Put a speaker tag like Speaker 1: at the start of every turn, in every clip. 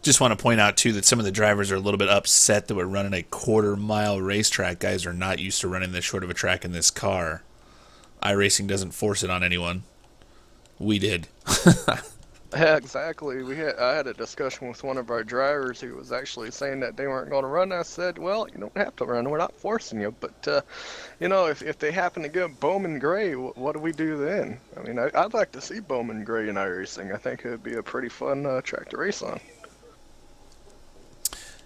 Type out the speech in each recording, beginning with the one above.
Speaker 1: Just want to point out, too, that some of the drivers are a little bit upset that we're running a quarter-mile racetrack. Guys are not used to running this short of a track in this car. iRacing doesn't force it on anyone. We did.
Speaker 2: Yeah, exactly. I had a discussion with one of our drivers who was actually saying that they weren't going to run. I said, well, you don't have to run. We're not forcing you. But, if they happen to get Bowman Gray, what do we do then? I mean, I'd like to see Bowman Gray in iRacing. I think it would be a pretty fun track to race on.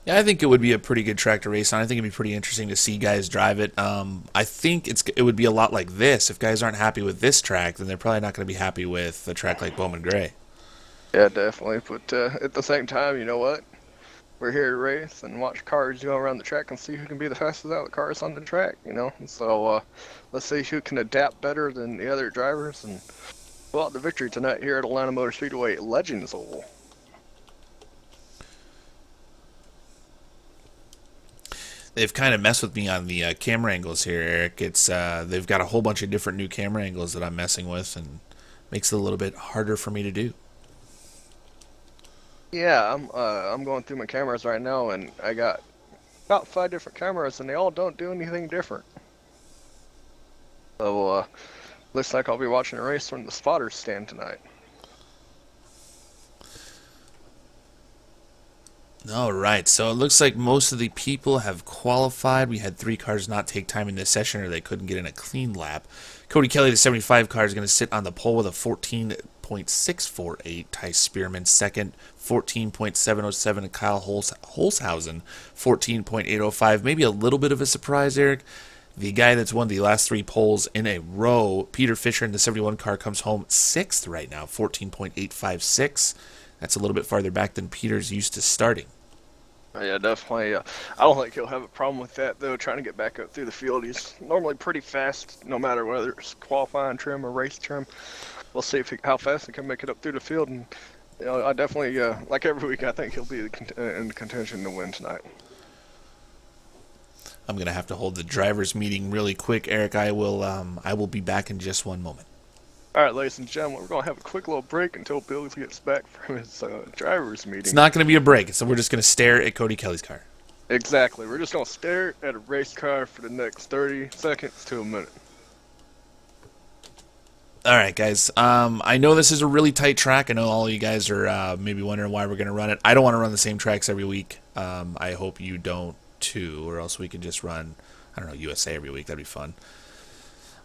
Speaker 1: Yeah, I think it would be a pretty good track to race on. I think it'd be pretty interesting to see guys drive it. I think it would be a lot like this. If guys aren't happy with this track, then they're probably not going to be happy with a track like Bowman Gray.
Speaker 2: Yeah, definitely. But at the same time, you know what? We're here to race and watch cars go around the track and see who can be the fastest out of the cars on the track, So let's see who can adapt better than the other drivers and pull out the victory tonight here at Atlanta Motor Speedway Legends Oval.
Speaker 1: They've kind of messed with me on the camera angles here, Eric. It's they've got a whole bunch of different new camera angles that I'm messing with, and makes it a little bit harder for me to do.
Speaker 2: Yeah, I'm going through my cameras right now, and I got about 5 different cameras, and they all don't do anything different. So looks like I'll be watching a race from the spotters stand tonight.
Speaker 1: All right, so it looks like most of the people have qualified. We had 3 cars not take time in this session, or they couldn't get in a clean lap. Cody Kelly, the 75 car, is going to sit on the pole with a 14.648. Ty Spearman second, 14.707. And Kyle Holzhausen, 14.805. Maybe a little bit of a surprise, Eric. The guy that's won the last 3 poles in a row, Peter Fisher in the 71 car, comes home 6th right now, 14.856. That's a little bit farther back than Peter's used to starting.
Speaker 2: Yeah, definitely. I don't think he'll have a problem with that, though, trying to get back up through the field. He's normally pretty fast, no matter whether it's qualifying trim or race trim. We'll see how fast he can make it up through the field. And I definitely, like every week, I think he'll be in contention to win tonight.
Speaker 1: I'm going to have to hold the drivers' meeting really quick, Eric. I will be back in just one moment.
Speaker 2: All right, ladies and gentlemen, we're going to have a quick little break until Bill gets back from his driver's meeting.
Speaker 1: It's not going to be a break, so we're just going to stare at Cody Kelly's car.
Speaker 2: Exactly. We're just going to stare at a race car for the next 30 seconds to a minute.
Speaker 1: All right, guys. I know this is a really tight track. I know all of you guys are maybe wondering why we're going to run it. I don't want to run the same tracks every week. I hope you don't, too, or else we can just run, I don't know, USA every week. That'd be fun.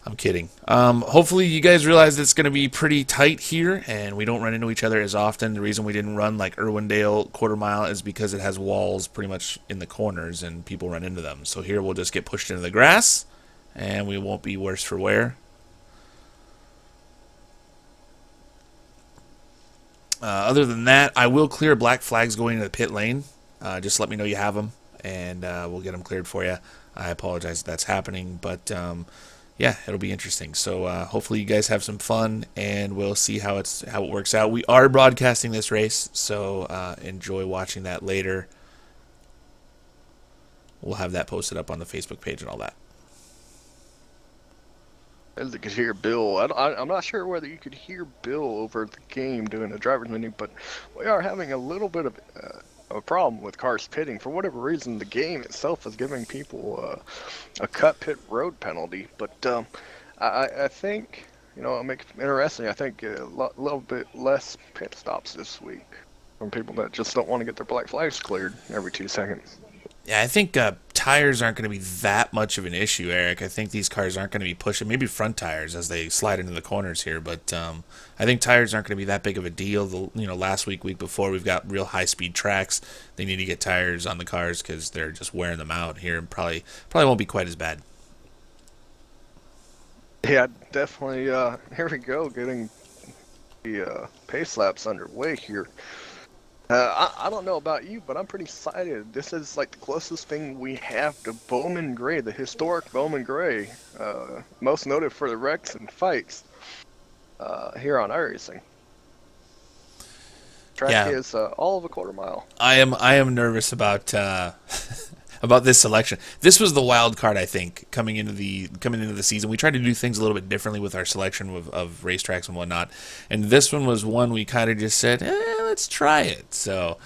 Speaker 1: I'm kidding. Hopefully you guys realize it's going to be pretty tight here, and we don't run into each other as often. The reason we didn't run like Irwindale quarter mile is because it has walls pretty much in the corners, and people run into them. So here we'll just get pushed into the grass, and we won't be worse for wear. Other than that, I will clear black flags going into the pit lane. Just let me know you have them, and we'll get them cleared for you. I apologize if that's happening, but yeah, it'll be interesting. So hopefully you guys have some fun, and we'll see how it works out. We are broadcasting this race, so enjoy watching that later. We'll have that posted up on the Facebook page and all that.
Speaker 2: As you could hear Bill, I'm not sure whether you could hear Bill over the game doing the driver's meeting, but we are having a little bit of a problem with cars pitting. For whatever reason, the game itself is giving people a cut pit road penalty. But I think, it'll make it interesting. I think a little bit less pit stops this week from people that just don't want to get their black flags cleared every 2 seconds.
Speaker 1: Yeah, I think tires aren't going to be that much of an issue, Eric. I think these cars aren't going to be pushing, maybe front tires as they slide into the corners here, but I think tires aren't going to be that big of a deal. Last week before, we've got real high-speed tracks. They need to get tires on the cars because they're just wearing them out here, and probably won't be quite as bad.
Speaker 2: Yeah, definitely. Here we go, getting the pace laps underway here. I don't know about you, but I'm pretty excited. This is like the closest thing we have to Bowman Gray, the historic Bowman Gray, most noted for the wrecks and fights here on iRacing. Track is all of a quarter mile.
Speaker 1: I am nervous about about this selection. This was the wild card, I think, coming into the season. We tried to do things a little bit differently with our selection of racetracks and whatnot, and this one was one we kind of just said, let's try it. So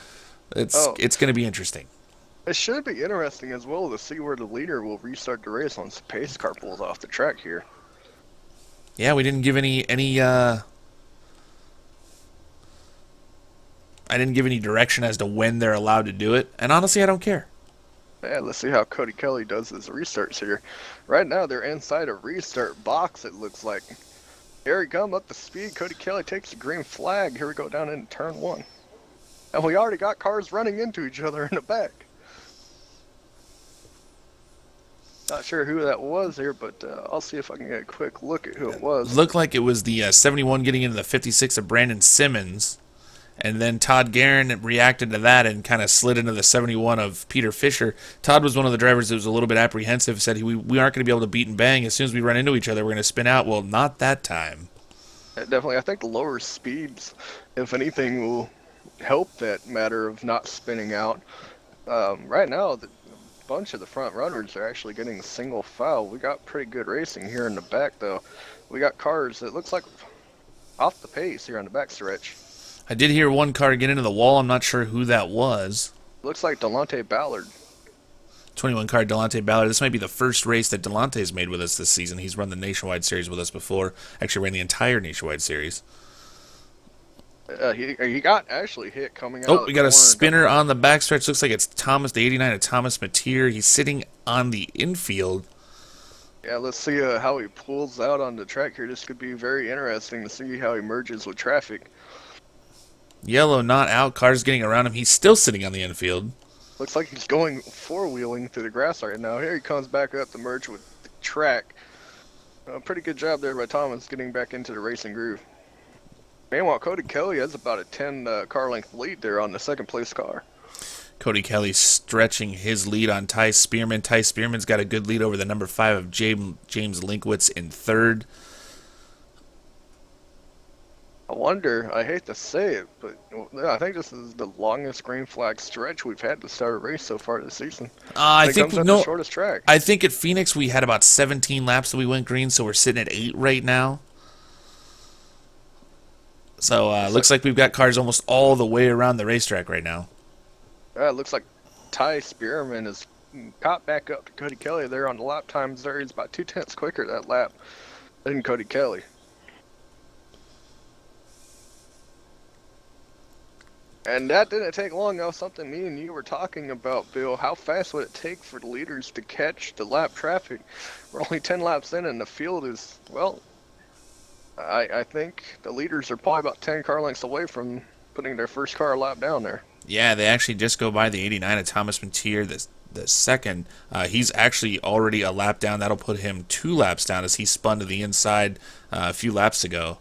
Speaker 2: Oh,
Speaker 1: It's going to be interesting.
Speaker 2: it should be interesting as well to see where the leader will restart the race once the pace car pulls off the track here.
Speaker 1: Yeah, we didn't give any I didn't give any direction as to when they're allowed to do it, and honestly, I don't care.
Speaker 2: Yeah, let's see how Cody Kelly does his restarts here. Right now, they're inside a restart box, it looks like. Here we come, up the speed. Cody Kelly takes the green flag. Here we go down into turn one. And we already got cars running into each other in the back. Not sure who that was here, but I'll see if I can get a quick look at who it was.
Speaker 1: Looked like it was the 71 getting into the 56 of Brandon Simmons, and then Todd Guerin reacted to that and kind of slid into the 71 of Peter Fisher. Todd was one of the drivers that was a little bit apprehensive, said we aren't going to be able to beat and bang. As soon as we run into each other, we're going to spin out. Well, not that time.
Speaker 2: Definitely, I think the lower speeds, if anything, will help that matter of not spinning out. Right now, the bunch of the front runners are actually getting single file. We got pretty good racing here in the back, though. We got cars that looks like off the pace here on the back stretch.
Speaker 1: I did hear one car get into the wall. I'm not sure who that was.
Speaker 2: Looks like Delonte Ballard.
Speaker 1: 21 car Delonte Ballard. This might be the first race that Delonte's made with us this season. He's run the Nationwide Series with us before. Actually ran the entire Nationwide Series.
Speaker 2: He got actually hit coming out.
Speaker 1: Oh, we got a spinner on the backstretch. Looks like it's Thomas, the 89 of Thomas Mateer. He's sitting on the infield.
Speaker 2: Yeah, let's see how he pulls out on the track here. This could be very interesting to see how he merges with traffic.
Speaker 1: Yellow not out. Cars getting around him. He's still sitting on the infield.
Speaker 2: Looks like he's going four-wheeling through the grass right now. Here he comes back up to merge with the track. Pretty good job there by Thomas getting back into the racing groove. Meanwhile, Cody Kelly has about a 10 car length lead there on the second place car.
Speaker 1: Cody Kelly stretching his lead on Ty Spearman. Ty Spearman's got a good lead over the number 5 of James Linkwitz in third.
Speaker 2: I wonder, I hate to say it, but I think this is the longest green flag stretch we've had to start a race so far this season.
Speaker 1: I think
Speaker 2: no, the shortest track.
Speaker 1: I think at Phoenix we had about 17 laps that we went green, so we're sitting at 8 right now. So looks like we've got cars almost all the way around the racetrack right now.
Speaker 2: It looks like Ty Spearman is caught back up to Cody Kelly there on the lap times there. He's about 0.2 quicker that lap than Cody Kelly. And that didn't take long. That was something me and you were talking about, Bill. How fast would it take for the leaders to catch the lap traffic? We're only 10 laps in, and the field is, well, I think the leaders are probably about 10 car lengths away from putting their first car lap down there.
Speaker 1: Yeah, they actually just go by the 89 of Thomas Mateer, the second. He's actually already a lap down. That'll put him 2 laps down as he spun to the inside a few laps ago.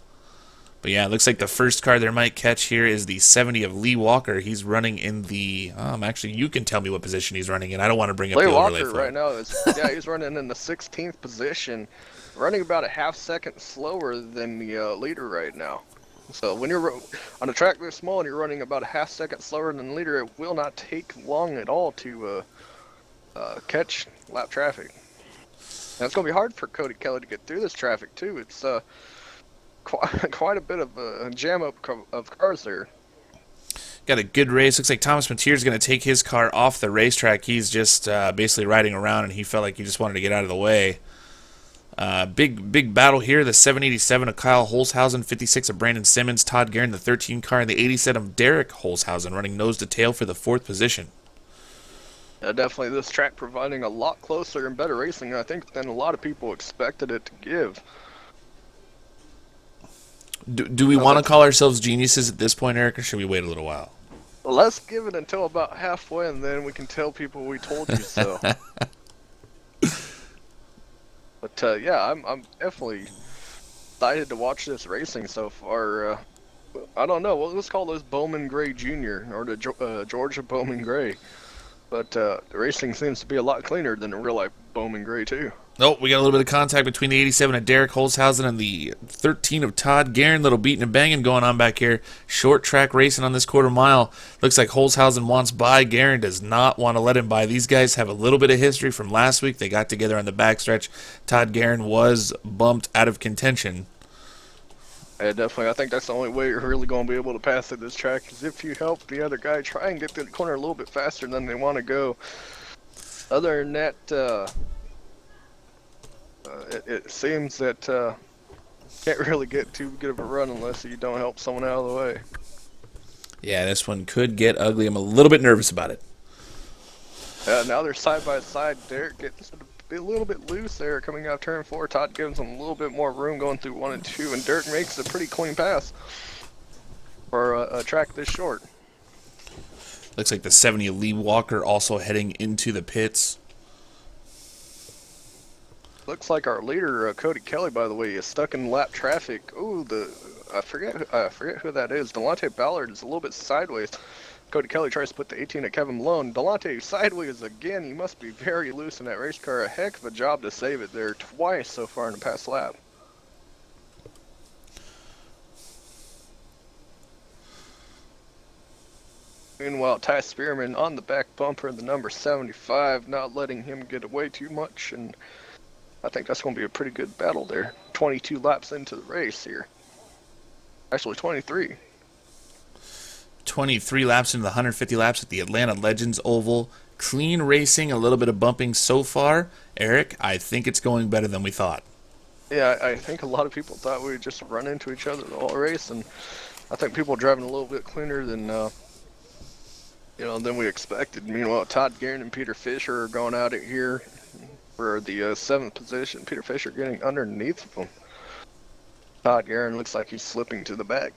Speaker 1: But yeah, it looks like the first car there might catch here is the 70 of Lee Walker. He's running in the... actually, you can tell me what position he's running in. I don't want to bring up
Speaker 2: Lee
Speaker 1: the overlay
Speaker 2: Walker right now is... yeah, he's running in the 16th position, running about a half second slower than the leader right now. So when you're on a track this small and you're running about a half second slower than the leader, it will not take long at all to catch lap traffic. And it's going to be hard for Cody Kelly to get through this traffic, too. It's... quite a bit of a jam up of cars there.
Speaker 1: Got a good race. Looks like Thomas Mateer's going to take his car off the racetrack. He's just basically riding around, and he felt like he just wanted to get out of the way. Big battle here. The 787 of Kyle Holzhausen, 56 of Brandon Simmons, Todd Guerin, the 13 car, and the 87 of Derek Holzhausen running nose to tail for the 4th position.
Speaker 2: Definitely this track providing a lot closer and better racing, I think, than a lot of people expected it to give.
Speaker 1: Do we want to call ourselves geniuses at this point, Eric, or should we wait a little while?
Speaker 2: Well, let's give it until about halfway, and then we can tell people we told you so. But yeah, I'm definitely excited to watch this racing so far. I don't know. Well, let's call those Bowman Gray Jr. or the Georgia Bowman Gray. But the racing seems to be a lot cleaner than the real-life Bowman Gray, too.
Speaker 1: Oh, we got a little bit of contact between the 87 of Derek Holzhausen and the 13 of Todd Guerin. Little beating and banging going on back here. Short track racing on this quarter mile. Looks like Holzhausen wants by. Guerin does not want to let him by. These guys have a little bit of history from last week. They got together on the backstretch. Todd Guerin was bumped out of contention.
Speaker 2: Yeah, definitely. I think that's the only way you're really going to be able to pass through this track is if you help the other guy try and get to the corner a little bit faster than they want to go. Other than that, it seems that can't really get too good of a run unless you don't help someone out of the way.
Speaker 1: Yeah, this one could get ugly. I'm a little bit nervous about it.
Speaker 2: Now they're side by side. Derek gets a little bit loose there coming out turn 4. Todd gives him a little bit more room going through 1 and 2, and Derek makes a pretty clean pass for a track this short.
Speaker 1: Looks like the 70 Lee Walker also heading into the pits.
Speaker 2: Looks like our leader, Cody Kelly, by the way, is stuck in lap traffic. Ooh, I forget who that is. Delonte Ballard is a little bit sideways. Cody Kelly tries to put the 18 at Kevin Malone. Delonte sideways again. He must be very loose in that race car. A heck of a job to save it there twice so far in the past lap. Meanwhile, Ty Spearman on the back bumper, the number 75, not letting him get away too much, and I think that's going to be a pretty good battle there. 22 laps into the race here. Actually, 23.
Speaker 1: 23 laps into the 150 laps at the Atlanta Legends Oval. Clean racing, a little bit of bumping so far. Eric, I think it's going better than we thought.
Speaker 2: Yeah, I think a lot of people thought we would just run into each other the whole race, and I think people are driving a little bit cleaner than than we expected. Meanwhile, Todd Guerin and Peter Fisher are going at it here for the 7th position. Peter Fisher getting underneath of him. Todd Guerin looks like he's slipping to the back.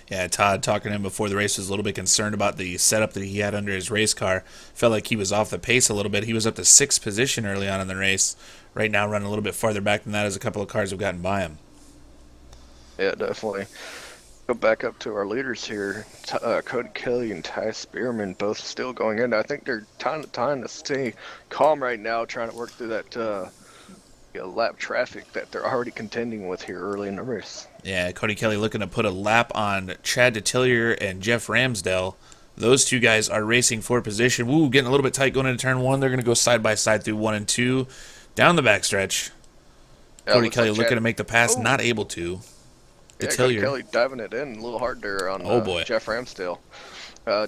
Speaker 1: Yeah, Todd, talking to him before the race, was a little bit concerned about the setup that he had under his race car. Felt like he was off the pace a little bit. He was up to 6th position early on in the race. Right now, running a little bit farther back than that as a couple of cars have gotten by him.
Speaker 2: Yeah, definitely. Go back up to our leaders here. Cody Kelly and Ty Spearman both still going in. I think they're trying to stay calm right now, trying to work through that lap traffic that they're already contending with here early in the race.
Speaker 1: Yeah, Cody Kelly looking to put a lap on Chad Detillier and Jeff Ramsdell. Those two guys are racing for position. Woo, getting a little bit tight going into turn 1. They're going to go side by side through 1 and 2. Down the backstretch.
Speaker 2: Yeah,
Speaker 1: Cody Kelly
Speaker 2: like
Speaker 1: looking to make the pass, not able to.
Speaker 2: Yeah, Cody Kelly diving it in a little hard there on Jeff Ramsdale.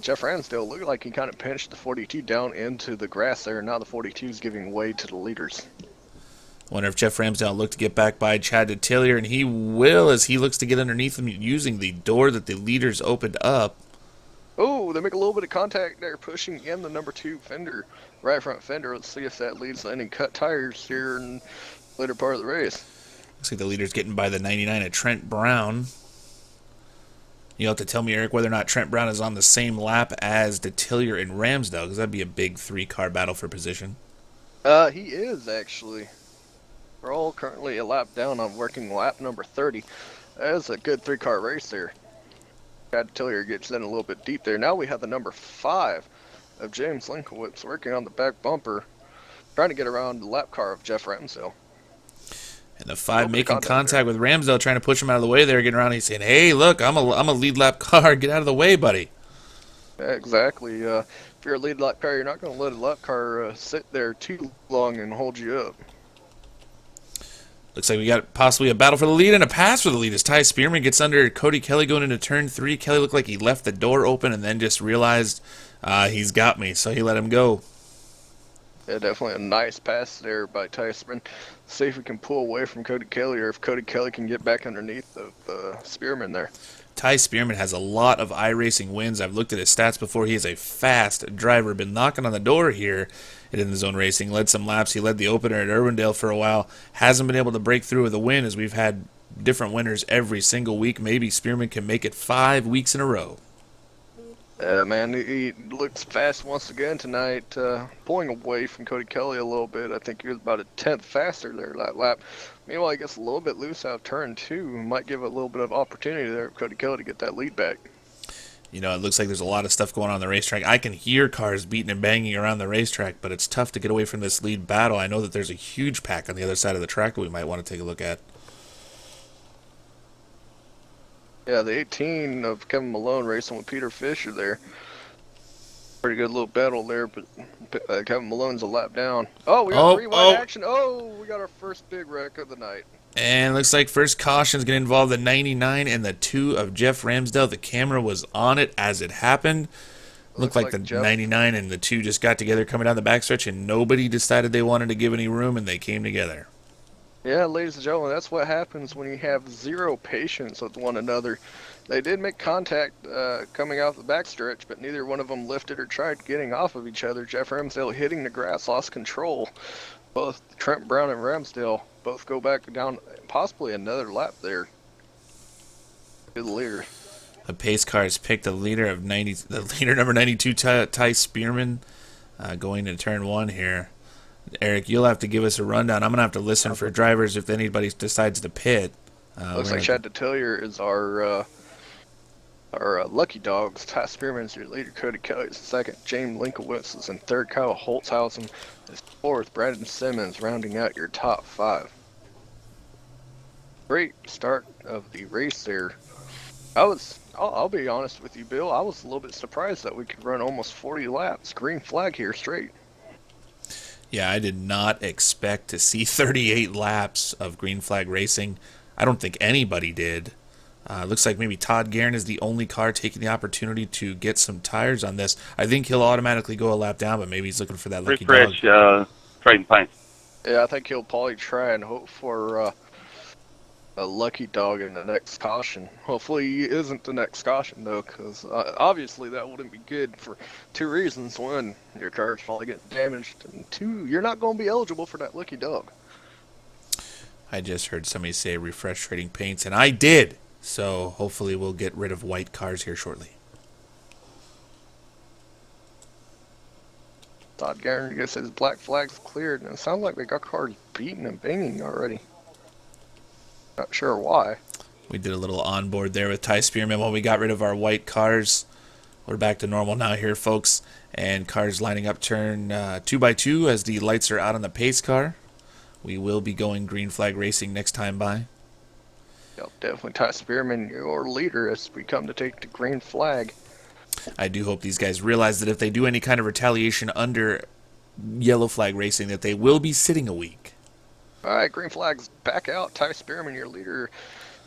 Speaker 2: Jeff Ramsdale looked like he kind of pinched the 42 down into the grass there, and now the 42 is giving way to the leaders.
Speaker 1: Wonder if Jeff Ramsdale looked to get back by Chad Detillier, and he will as he looks to get underneath him using the door that the leaders opened up.
Speaker 2: Oh, they make a little bit of contact there, pushing in the number 2 fender, right front fender. Let's see if that leads to any cut tires here in the later part of the race.
Speaker 1: Looks like the leader's getting by the 99 of Trent Brown. You'll have to tell me, Eric, whether or not Trent Brown is on the same lap as Detillier and Ramsdale, because that'd be a big 3-car battle for position.
Speaker 2: He is, actually. We're all currently a lap down on working lap number 30. That's a good 3-car race there. Chad Detillier gets in a little bit deep there. Now we have the number 5 of James Linkowitz working on the back bumper, trying to get around the lap car of Jeff Ramsdale.
Speaker 1: And the 5 making contact with Ramsdale, trying to push him out of the way there, getting around. He's saying, hey, look, I'm a lead lap car. Get out of the way, buddy.
Speaker 2: Yeah, exactly. If you're a lead lap car, you're not going to let a lap car sit there too long and hold you up.
Speaker 1: Looks like we got possibly a battle for the lead and a pass for the lead as Ty Spearman gets under Cody Kelly going into turn 3. Kelly looked like he left the door open and then just realized he's got me, so he let him go.
Speaker 2: Yeah, definitely a nice pass there by Ty Spearman. See if we can pull away from Cody Kelly, or if Cody Kelly can get back underneath of Spearman there.
Speaker 1: Ty Spearman has a lot of iRacing wins. I've looked at his stats before. He is a fast driver. Been knocking on the door here at In the Zone Racing. Led some laps. He led the opener at Irwindale for a while. Hasn't been able to break through with a win, as we've had different winners every single week. Maybe Spearman can make it 5 weeks in a row.
Speaker 2: Man, he looks fast once again tonight, pulling away from Cody Kelly a little bit. I think he was about a 10th faster there that lap. Meanwhile, he gets a little bit loose out of turn 2. Might give a little bit of opportunity there for Cody Kelly to get that lead back.
Speaker 1: You know, it looks like there's a lot of stuff going on the racetrack. I can hear cars beating and banging around the racetrack, but it's tough to get away from this lead battle. I know that there's a huge pack on the other side of the track that we might want to take a look at.
Speaker 2: Yeah, the 18 of Kevin Malone racing with Peter Fisher there. Pretty good little battle there, but Kevin Malone's a lap down. Oh, we got 3 wide action. Oh, we got our first big wreck of the night.
Speaker 1: And looks like first caution is going to involve the 99 and the 2 of Jeff Ramsdale. The camera was on it as it happened. Looked
Speaker 2: Looks
Speaker 1: like the
Speaker 2: like Jeff.
Speaker 1: 99 and the 2 just got together coming down the backstretch, and nobody decided they wanted to give any room, and they came together.
Speaker 2: Yeah, ladies and gentlemen, that's what happens when you have zero patience with one another. They did make contact coming off the backstretch, but neither one of them lifted or tried getting off of each other. Jeff Ramsdale hitting the grass, lost control. Both Trent Brown and Ramsdale both go back down possibly another lap there. Good leader.
Speaker 1: The pace cars picked the leader of the leader number 92, Ty Spearman, going to turn 1 here. Eric, you'll have to give us a rundown. I'm gonna have to listen for drivers if anybody decides to pit.
Speaker 2: Looks like Chad Detillier is our lucky dogs. Ty Spearman's your leader. Cody Kelly is second. James Linkowitz is in third. Kyle Holtzhausen is fourth. Brandon Simmons rounding out your top 5. Great start of the race there. I'll be honest with you, Bill. I was a little bit surprised that we could run almost 40 laps. Green flag here straight.
Speaker 1: Yeah, I did not expect to see 38 laps of green flag racing. I don't think anybody did. Looks like maybe Todd Guerin is the only car taking the opportunity to get some tires on this. I think he'll automatically go a lap down, but maybe he's looking for that lucky dog.
Speaker 3: Refresh, trading paints.
Speaker 2: Yeah, I think he'll probably try and hope for a lucky dog in the next caution. Hopefully he isn't the next caution, though, because obviously that wouldn't be good for 2 reasons. 1, your car's probably getting damaged, and 2, you're not going to be eligible for that lucky dog.
Speaker 1: I just heard somebody say refresh trading paints, and I did. So hopefully we'll get rid of white cars here shortly.
Speaker 2: Todd Guerin gets his black flags cleared, and it sounds like they got cars beating and banging already. Not sure why.
Speaker 1: We did a little onboard there with Ty Spearman while we got rid of our white cars. We're back to normal now here, folks. And cars lining up turn 2x2 as the lights are out on the pace car. We will be going green flag racing next time by.
Speaker 2: Yep, definitely Ty Spearman, your leader as we come to take the green flag.
Speaker 1: I do hope these guys realize that if they do any kind of retaliation under yellow flag racing, that they will be sitting a week.
Speaker 2: All right, green flag's back out. Ty Spearman, your leader,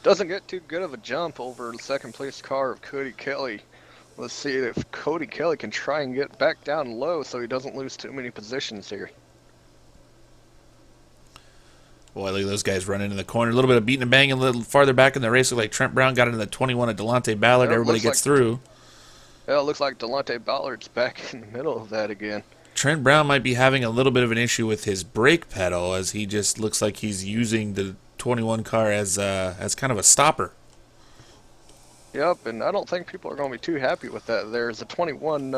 Speaker 2: doesn't get too good of a jump over the second place car of Cody Kelly. Let's see if Cody Kelly can try and get back down low so he doesn't lose too many positions here.
Speaker 1: Boy, look at those guys running in the corner. A little bit of beating and banging a little farther back in the race. Look like Trent Brown got into the 21 of Delonte Ballard.
Speaker 2: Yeah,
Speaker 1: everybody gets through.
Speaker 2: Yeah, it looks like Delonte Ballard's back in the middle of that again.
Speaker 1: Trent Brown might be having a little bit of an issue with his brake pedal as he just looks like he's using the 21 car as kind of a stopper.
Speaker 2: Yep, and I don't think people are going to be too happy with that. There's a 21,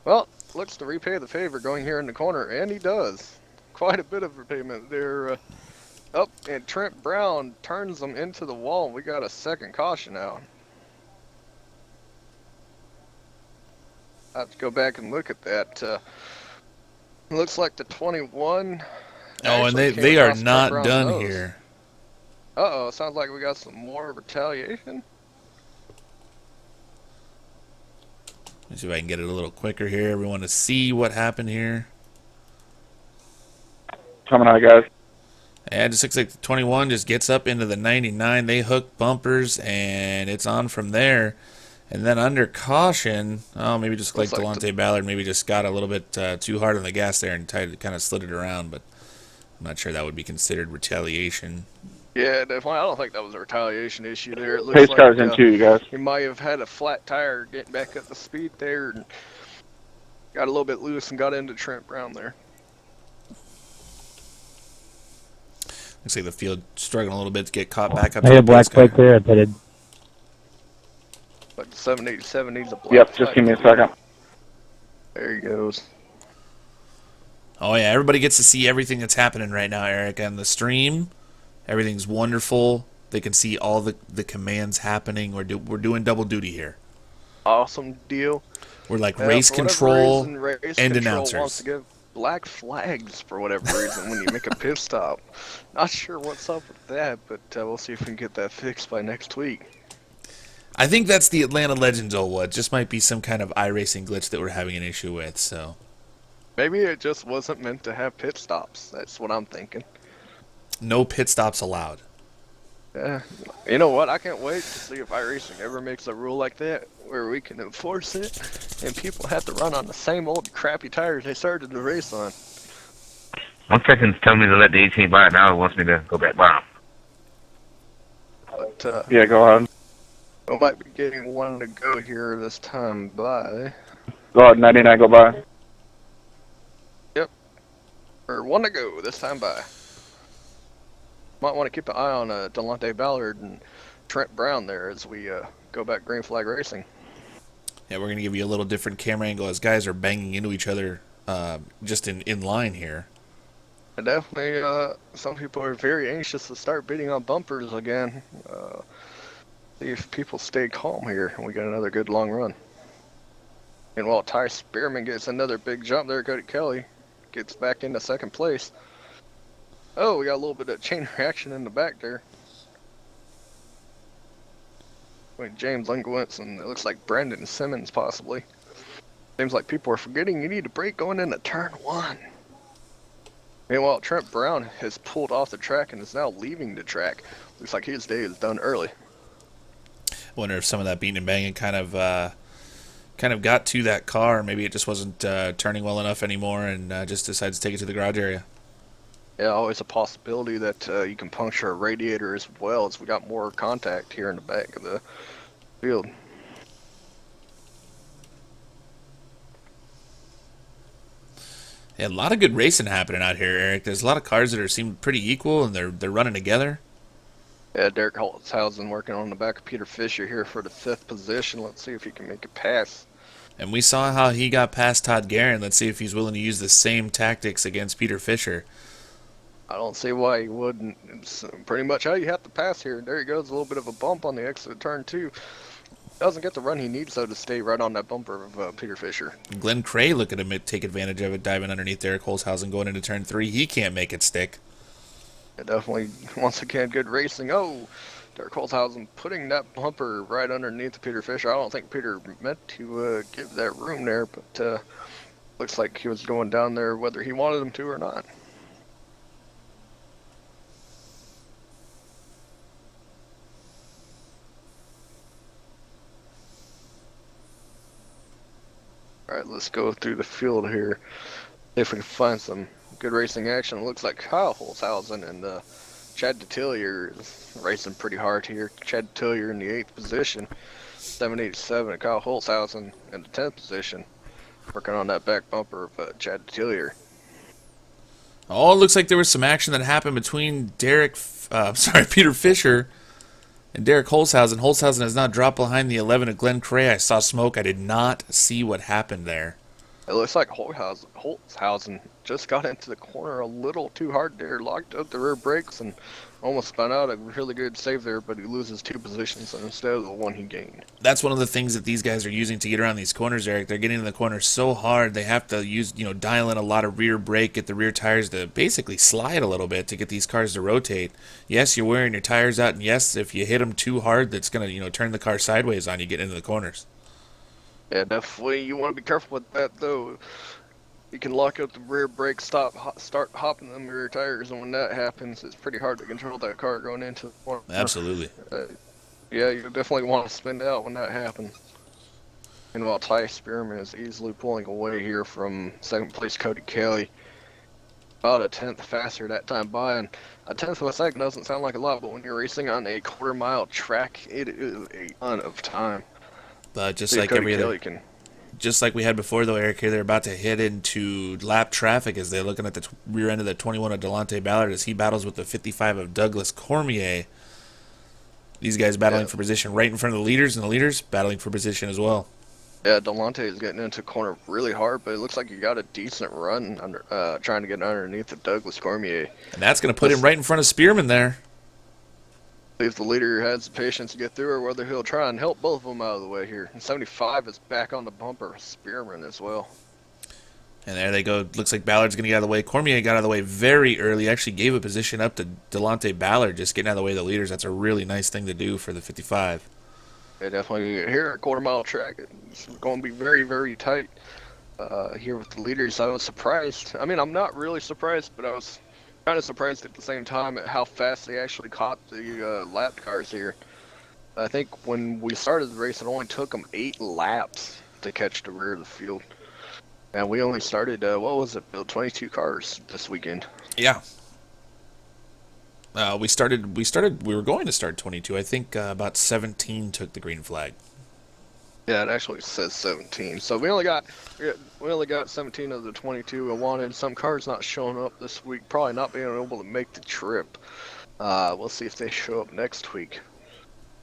Speaker 2: well, looks to repay the favor going here in the corner, and he does. Quite a bit of repayment there. Up, and Trent Brown turns them into the wall, and we got a second caution out. I have to go back and look at that. Looks like the 21.
Speaker 1: Oh, and they are not done here.
Speaker 2: Uh-oh, sounds like we got some more retaliation.
Speaker 1: Let me see if I can get it a little quicker here. Everyone to see what happened here.
Speaker 3: Coming out, guys.
Speaker 1: And it just looks like the 21 just gets up into the 99. They hook bumpers, and it's on from there. And then under caution, maybe just like Delonte Ballard, maybe just got a little bit too hard on the gas there and kind of slid it around. But I'm not sure that would be considered retaliation.
Speaker 2: Yeah, definitely. I don't think that was a retaliation issue there. It looks
Speaker 3: Pace
Speaker 2: like
Speaker 3: car's in too, you guys.
Speaker 2: he might have had a flat tire getting back up the speed there and got a little bit loose and got into Trent Brown there.
Speaker 1: Looks like the field struggling a little bit to get caught back up.
Speaker 4: I had a black flag clear. I pitted.
Speaker 2: But the 787 needs a black
Speaker 3: Yep,
Speaker 2: flag.
Speaker 3: just give me a second.
Speaker 2: There he goes.
Speaker 1: Oh, yeah, everybody gets to see everything that's happening right now, Eric, on the stream. Everything's wonderful. They can see all the commands happening. We're doing double duty here.
Speaker 2: Awesome deal.
Speaker 1: We're like race control
Speaker 2: race
Speaker 1: and
Speaker 2: control
Speaker 1: announcers.
Speaker 2: Wants to give black flags for whatever reason when you make a pit stop. Not sure what's up with that, but we'll see if we can get that fixed by next week.
Speaker 1: I think that's the Atlanta Legends Oval. It just might be some kind of iRacing glitch that we're having an issue with. So
Speaker 2: maybe it just wasn't meant to have pit stops. That's what I'm thinking.
Speaker 1: No pit stops allowed.
Speaker 2: Yeah, you know what? I can't wait to see if iRacing ever makes a rule like that where we can enforce it and people have to run on the same old crappy tires they started the race on.
Speaker 4: 1 second's telling me to let the 18 by it. Now it wants me to go back by him.
Speaker 2: But
Speaker 3: Yeah, go ahead.
Speaker 2: we might be getting one to go here this time by.
Speaker 3: Go ahead, 99, go by.
Speaker 2: Or one to go this time by. Might want to keep an eye on Delonte Ballard and Trent Brown there as we go back green flag racing.
Speaker 1: Yeah, we're going to give you a little different camera angle as guys are banging into each other just in line here.
Speaker 2: And definitely, some people are very anxious to start beating on bumpers again. See if people stay calm here and we get another good long run. And while Ty Spearman gets another big jump there, Cody Kelly gets back into second place. Oh, we got a little bit of chain reaction in the back there. Wait, James Lingowitz and it looks like Brandon Simmons possibly. Seems like people are forgetting you need to brake going into turn 1. Meanwhile, Trent Brown has pulled off the track and is now leaving the track. Looks like his day is done early.
Speaker 1: Wonder if some of that beating and banging kind of got to that car. Maybe it just wasn't turning well enough anymore and just decides to take it to the garage area.
Speaker 2: Yeah, always a possibility that you can puncture a radiator as well as we got more contact here in the back of the field.
Speaker 1: Yeah, a lot of good racing happening out here, Eric. There's a lot of cars that seem pretty equal and they're running together.
Speaker 2: Yeah, Derek Holtzhausen working on the back of Peter Fisher here for the 5th position. Let's see if he can make it pass.
Speaker 1: And we saw how he got past Todd Guerin. Let's see if he's willing to use the same tactics against Peter Fisher.
Speaker 2: I don't see why he wouldn't. It's pretty much how you have to pass here. There he goes, a little bit of a bump on the exit of turn 2. Doesn't get the run he needs, though, to stay right on that bumper of Peter Fisher.
Speaker 1: Glenn Cray looking to take advantage of it, diving underneath Derek Holzhausen going into turn 3. He can't make it stick.
Speaker 2: Yeah, definitely, once again, good racing. Oh, Derek Holzhausen putting that bumper right underneath Peter Fisher. I don't think Peter meant to give that room there, but looks like he was going down there whether he wanted him to or not. Alright, let's go through the field here. See if we can find some good racing action. It looks like Kyle Holzhausen and Chad Detillier is racing pretty hard here. Chad Detillier in the 8th position, 787, and Kyle Holzhausen in the 10th position, working on that back bumper of Chad Detillier.
Speaker 1: Oh, it looks like there was some action that happened between Peter Fisher and Derek Holzhausen. Holzhausen has not dropped behind the 11 of Glenn Cray. I saw smoke. I did not see what happened there.
Speaker 2: It looks like Holzhausen just got into the corner a little too hard there, locked up the rear brakes, and almost spun out. A really good save there, but he loses 2 positions instead of the 1 he gained.
Speaker 1: That's one of the things that these guys are using to get around these corners, Eric. They're getting in the corner so hard, they have to use, dial in a lot of rear brake, get the rear tires to basically slide a little bit to get these cars to rotate. Yes, you're wearing your tires out, and yes, if you hit them too hard, that's going to, turn the car sideways on you, get into the corners.
Speaker 2: Yeah, definitely. You want to be careful with that, though. You can lock up the rear brake, start hopping them rear tires, and when that happens, it's pretty hard to control that car going into the corner.
Speaker 1: Absolutely.
Speaker 2: Yeah, you definitely want to spin out when that happens. And while Ty Spearman is easily pulling away here from 2nd place Cody Kelly, about a 10th faster that time by, and a 10th of a second doesn't sound like a lot, but when you're racing on a quarter-mile track, it is a ton of time.
Speaker 1: But just
Speaker 2: See if
Speaker 1: like
Speaker 2: Cody
Speaker 1: every other,
Speaker 2: Kelly can.
Speaker 1: just like we had before, though, Eric, here they're about to hit into lap traffic as they're looking at the rear end of the 21 of Delonte Ballard as he battles with the 55 of Douglas Cormier. These guys battling for position right in front of the leaders, and the leaders battling for position as well.
Speaker 2: Yeah, Delonte is getting into corner really hard, but it looks like he got a decent run under trying to get underneath the Douglas Cormier.
Speaker 1: And that's going to put him right in front of Spearman there.
Speaker 2: See if the leader has the patience to get through or whether he'll try and help both of them out of the way here. And 75 is back on the bumper. Spearman as well.
Speaker 1: And there they go. Looks like Ballard's going to get out of the way. Cormier got out of the way very early. Actually gave a position up to Delonte Ballard, just getting out of the way of the leaders. That's a really nice thing to do for the 55.
Speaker 2: Yeah, definitely. Here at quarter-mile track, it's going to be very, very tight here with the leaders. I was surprised. I mean, I'm not really surprised, but I was Kind of surprised at the same time at how fast they actually caught the lap cars here. I think when we started the race, it only took them 8 laps to catch the rear of the field. And we only started, what was it, Bill? 22 cars this weekend.
Speaker 1: Yeah. We were going to start 22. I think about 17 took the green flag.
Speaker 2: Yeah, it actually says 17. So we only got 17 of the 22 we wanted. Some cars not showing up this week, probably not being able to make the trip. We'll see if they show up next week.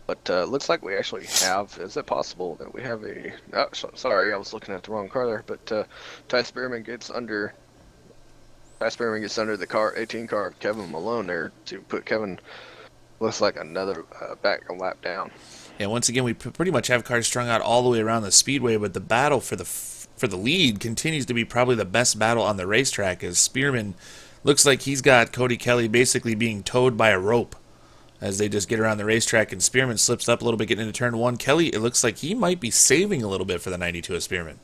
Speaker 2: But looks like we actually have. Is it possible that we have a? Oh, sorry, I was looking at the wrong car there. But Ty Spearman gets under. Ty Spearman gets under the car, 18 car of Kevin Malone there to put Kevin. Looks like another back a lap down.
Speaker 1: Yeah, once again, we pretty much have cars strung out all the way around the speedway, but the battle for the lead continues to be probably the best battle on the racetrack. As Spearman looks like he's got Cody Kelly basically being towed by a rope as they just get around the racetrack, and Spearman slips up a little bit getting into turn 1. Kelly, it looks like he might be saving a little bit for the 92 of Spearman.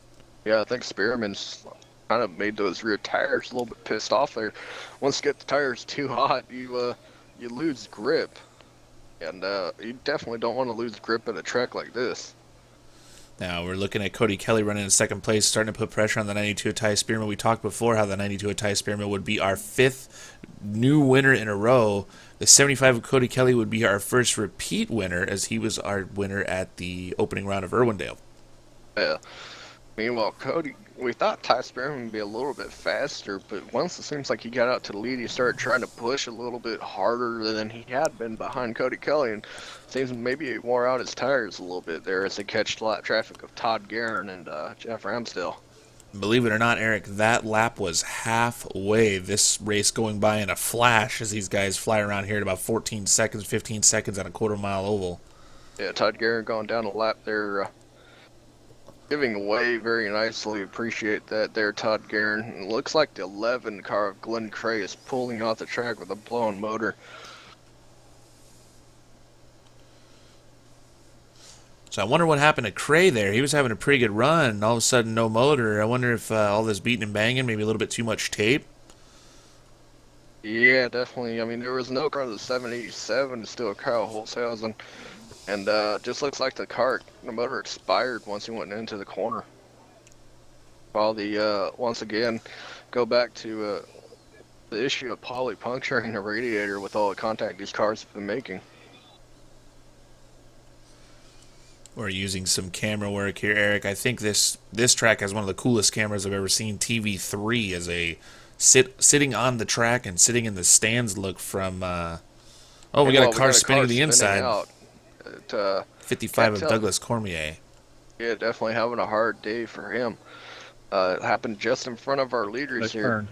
Speaker 2: Yeah, I think Spearman's kind of made those rear tires a little bit pissed off there. Once you get the tires too hot, you lose grip, and you definitely don't want to lose grip at a track like this.
Speaker 1: Now we're looking at Cody Kelly running in second place, starting to put pressure on the 92 of Ty Spearman. We talked before how the 92 of Ty Spearman would be our 5th new winner in a row. The 75 of Cody Kelly would be our first repeat winner, as he was our winner at the opening round of Irwindale.
Speaker 2: Yeah. Meanwhile, Cody, we thought Ty Spearman would be a little bit faster, but once it seems like he got out to the lead, he started trying to push a little bit harder than he had been behind Cody Kelly, and seems maybe he wore out his tires a little bit there as they catch lap traffic of Todd Guerin and Jeff Ramsdale.
Speaker 1: Believe it or not, Eric, that lap was halfway. This race going by in a flash as these guys fly around here at about 14 seconds, 15 seconds on a quarter-mile oval.
Speaker 2: Yeah, Todd Guerin going down a lap there, giving away very nicely. Appreciate that there, Todd Guerin. It looks like the 11 car of Glenn Cray is pulling off the track with a blown motor.
Speaker 1: So I wonder what happened to Cray there. He was having a pretty good run, and all of a sudden no motor. I wonder if all this beating and banging, maybe a little bit too much tape.
Speaker 2: Yeah, definitely. I mean, there was no car of the 787, still Kyle Holzhausen. And just looks like the motor expired once he went into the corner. While once again, go back to the issue of poly puncturing the radiator with all the contact these cars have been making.
Speaker 1: We're using some camera work here, Eric. I think this track has one of the coolest cameras I've ever seen. TV3 as a sitting on the track and sitting in the stands look from. We got a car spinning to the inside. 55 of Douglas Cormier.
Speaker 2: Yeah, definitely having a hard day for him. It happened just in front of our leaders here.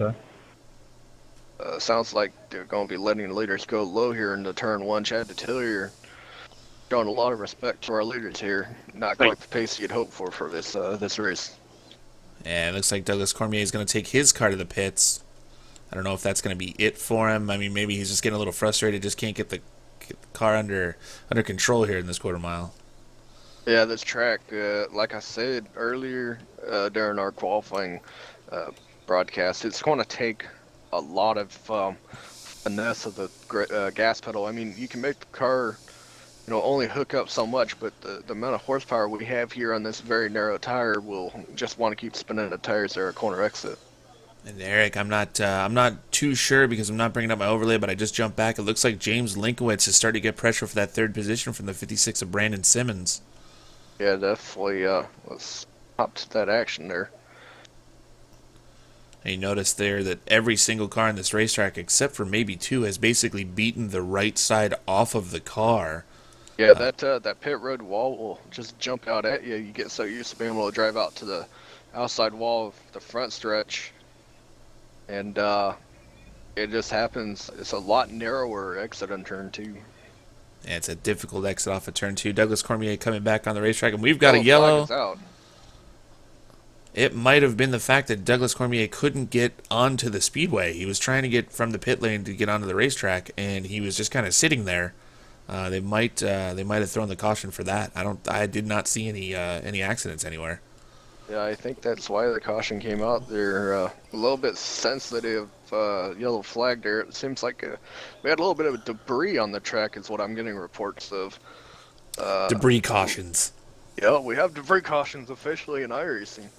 Speaker 2: Sounds like they're going to be letting the leaders go low here into turn 1. Chad Detillier showing a lot of respect to our leaders here. Not quite the pace you'd hope for this race.
Speaker 1: Yeah, it looks like Douglas Cormier is going to take his car to the pits. I don't know if that's going to be it for him. I mean, maybe he's just getting a little frustrated, just can't get the car under control here in this quarter mile.
Speaker 2: Yeah, this track, like I said earlier during our qualifying broadcast, it's going to take a lot of finesse of the gas pedal. I mean, you can make the car, only hook up so much, but the amount of horsepower we have here on this very narrow tire will just want to keep spinning the tires there at corner exit.
Speaker 1: And Eric, I'm not too sure because I'm not bringing up my overlay, but I just jumped back. It looks like James Linkowitz is starting to get pressure for that third position from the 56 of Brandon Simmons.
Speaker 2: Yeah, definitely. Let's hop to that action there.
Speaker 1: And you notice there that every single car in this racetrack, except for maybe 2, has basically beaten the right side off of the car.
Speaker 2: Yeah, that pit road wall will just jump out at you. You get so used to being able to drive out to the outside wall of the front stretch. And it just happens. It's a lot narrower exit on turn 2.
Speaker 1: Yeah, it's a difficult exit off of turn 2. Douglas Cormier coming back on the racetrack, and we've got a yellow.
Speaker 2: Out.
Speaker 1: It might have been the fact that Douglas Cormier couldn't get onto the speedway. He was trying to get from the pit lane to get onto the racetrack, and he was just kind of sitting there. They might have thrown the caution for that. I did not see any accidents anywhere.
Speaker 2: Yeah, I think that's why the caution came out. They're a little bit sensitive yellow flag there. It seems like we had a little bit of debris on the track is what I'm getting reports of.
Speaker 1: Debris cautions.
Speaker 2: Yeah, we have debris cautions officially in iRacing.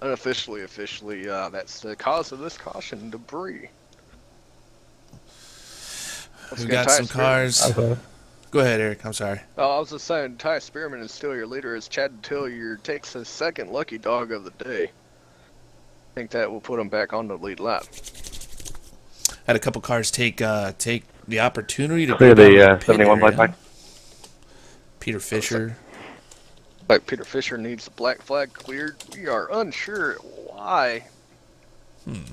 Speaker 2: Unofficially, officially, that's the cause of this caution, debris. Once
Speaker 1: We
Speaker 2: again,
Speaker 1: got
Speaker 2: Ty
Speaker 1: some
Speaker 2: Spearman.
Speaker 1: cars. Go ahead, Eric. I'm sorry.
Speaker 2: Oh, I was just saying, Ty Spearman is still your leader as Chad Tillier takes his second lucky dog of the day. I think that will put him back on the lead lap.
Speaker 1: Had a couple cars take the opportunity to
Speaker 3: Clear
Speaker 1: go down
Speaker 3: the
Speaker 1: pit
Speaker 3: 71 black
Speaker 1: area.
Speaker 3: flag.
Speaker 1: Peter Fisher.
Speaker 2: Like Peter Fisher needs the black flag cleared. We are unsure why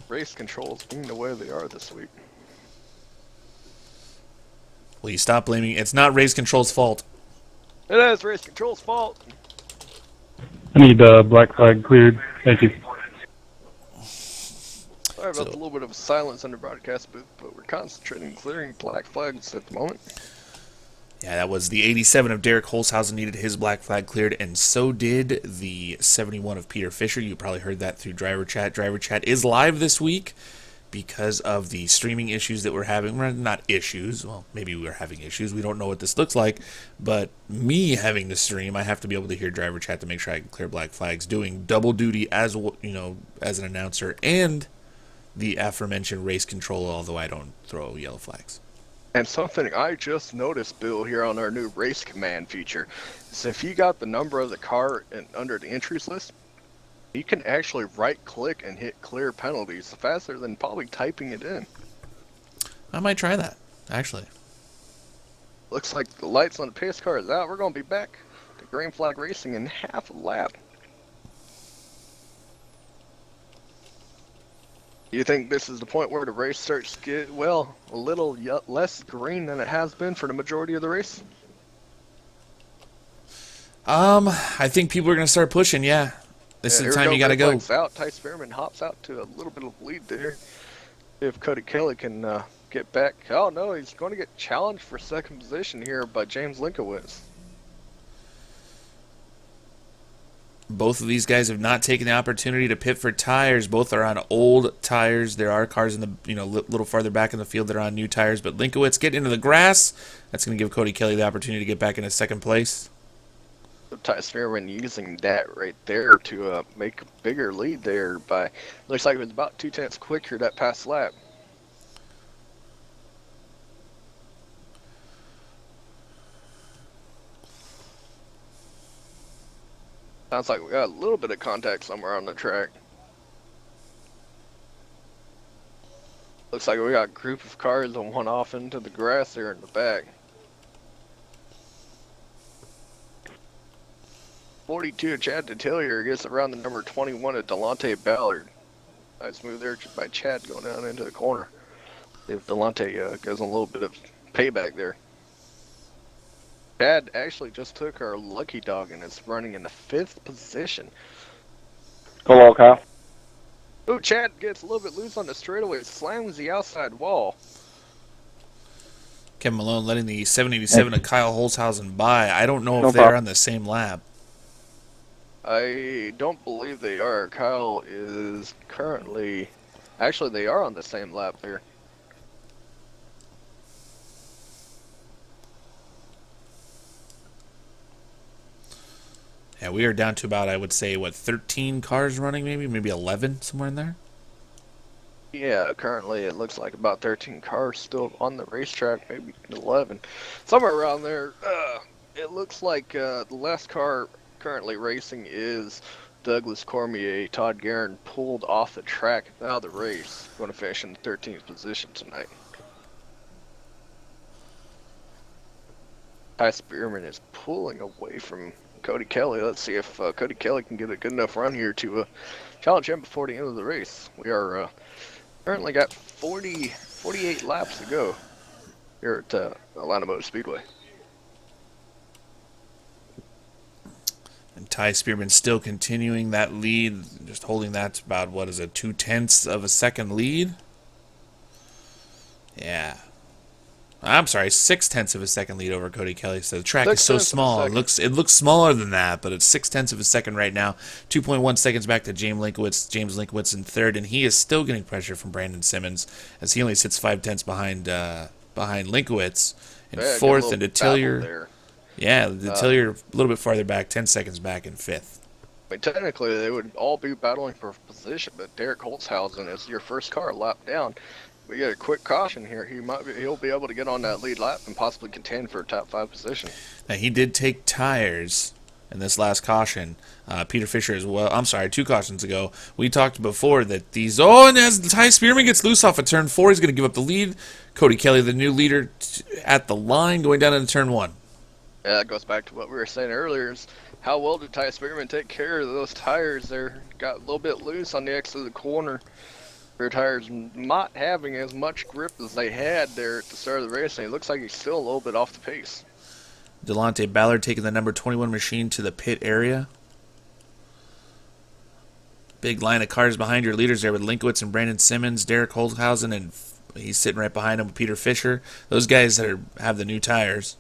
Speaker 2: race controls being the way they are this week.
Speaker 1: Will you stop blaming? It's not race control's fault.
Speaker 2: It is race control's fault.
Speaker 5: I need black flag cleared. Thank you.
Speaker 2: Sorry about the little bit of silence on the broadcast booth, but we're concentrating on clearing black flags at the moment.
Speaker 1: Yeah, that was the 87 of Derek Holshausen needed his black flag cleared, and so did the 71 of Peter Fisher. You probably heard that through Driver Chat. Driver Chat is live this week because of the streaming issues that we're having. Well, not issues. Well, maybe we're having issues. We don't know what this looks like. But me having to stream, I have to be able to hear Driver Chat to make sure I can clear black flags, doing double duty as as an announcer and the aforementioned race control, although I don't throw yellow flags.
Speaker 2: And something I just noticed, Bill, here on our new race command feature, is if you got the number of the car under the entries list, you can actually right-click and hit clear penalties faster than probably typing it in.
Speaker 1: I might try that, actually.
Speaker 2: Looks like the lights on the pace car is out. We're going to be back to green flag racing in half a lap. You think this is the point where the race starts to get, well, a little less green than it has been for the majority of the race?
Speaker 1: I think people are going to start pushing, yeah. This is the time you got to go.
Speaker 2: Out. Ty Spearman hops out to a little bit of lead there. If Cody Kelly can get back. Oh, no, he's going to get challenged for second position here by James Linkowitz.
Speaker 1: Both of these guys have not taken the opportunity to pit for tires. Both are on old tires. There are cars in the little farther back in the field that are on new tires. But Linkowitz getting into the grass. That's going to give Cody Kelly the opportunity to get back into second place.
Speaker 2: So Ty Spearman using that right there to make a bigger lead there by, looks like it was about 2/10 quicker that past lap. Sounds like we got a little bit of contact somewhere on the track. Looks like we got a group of cars that went off into the grass there in the back. 42 Chad Detillier gets around the number 21 of Delonte Ballard. Nice move there by Chad going down into the corner. If Delonte goes on a little bit of payback there. Chad actually just took our lucky dog and is running in the 5th position.
Speaker 3: Hello, Kyle.
Speaker 2: Oh, Chad gets a little bit loose on the straightaway, slams the outside wall.
Speaker 1: Kevin Malone letting the 787 of Kyle Holshausen by. I don't know
Speaker 3: No
Speaker 1: if they're
Speaker 3: problem.
Speaker 1: on the same lap.
Speaker 2: I don't believe they are. Kyle is currently... Actually, they are on the same lap there.
Speaker 1: Yeah, we are down to about, I would say, 13 cars running maybe 11, somewhere in there?
Speaker 2: Yeah, currently it looks like about 13 cars still on the racetrack, maybe 11. Somewhere around there. It looks like the last car currently racing is Douglas Cormier. Todd Guerin pulled off the track out of the race. Going to finish in the 13th position tonight. Ty Spearman is pulling away from Cody Kelly. Let's see if Cody Kelly can get a good enough run here to challenge him before the end of the race. We are currently got 48 laps to go here at Atlanta Motor Speedway.
Speaker 1: And Ty Spearman still continuing that lead, just holding that to about, 2/10 of a second lead? Yeah. I'm sorry, 0.6 of a second lead over Cody Kelly. So the track is
Speaker 2: 6
Speaker 1: so
Speaker 2: tenths of a
Speaker 1: small.
Speaker 2: second.
Speaker 1: It looks smaller than that, but it's 0.6 of a second right now. 2.1 seconds back to James Linkowitz. James Linkowitz in third, and he is still getting pressure from Brandon Simmons as he only sits 0.5 behind Linkowitz in
Speaker 2: Yeah, got a
Speaker 1: fourth,
Speaker 2: little
Speaker 1: and
Speaker 2: battle
Speaker 1: Detillier.
Speaker 2: there.
Speaker 1: Yeah, Detillier a little bit farther back, 10 seconds back in fifth.
Speaker 2: I mean, technically, they would all be battling for position, but Derek Holzhausen is your first car lap down. We get a quick caution here. He'll be able to get on that lead lap and possibly contend for a top 5 position.
Speaker 1: Now, he did take tires in this last caution. Peter Fisher as well. I'm sorry, 2 cautions ago. We talked before that these... Oh, and as Ty Spearman gets loose off of turn 4, he's going to give up the lead. Cody Kelly, the new leader at the line, going down into turn 1.
Speaker 2: Yeah, that goes back to what we were saying earlier, is how well did Ty Spearman take care of those tires there? Got a little bit loose on the exit of the corner. Their tires not having as much grip as they had there at the start of the race, and it looks like he's still a little bit off the pace.
Speaker 1: Delonte Ballard taking the number 21 machine to the pit area. Big line of cars behind your leaders there with Linkowitz and Brandon Simmons, Derek Holzhausen, and he's sitting right behind him with Peter Fisher. Those guys that have the new tires.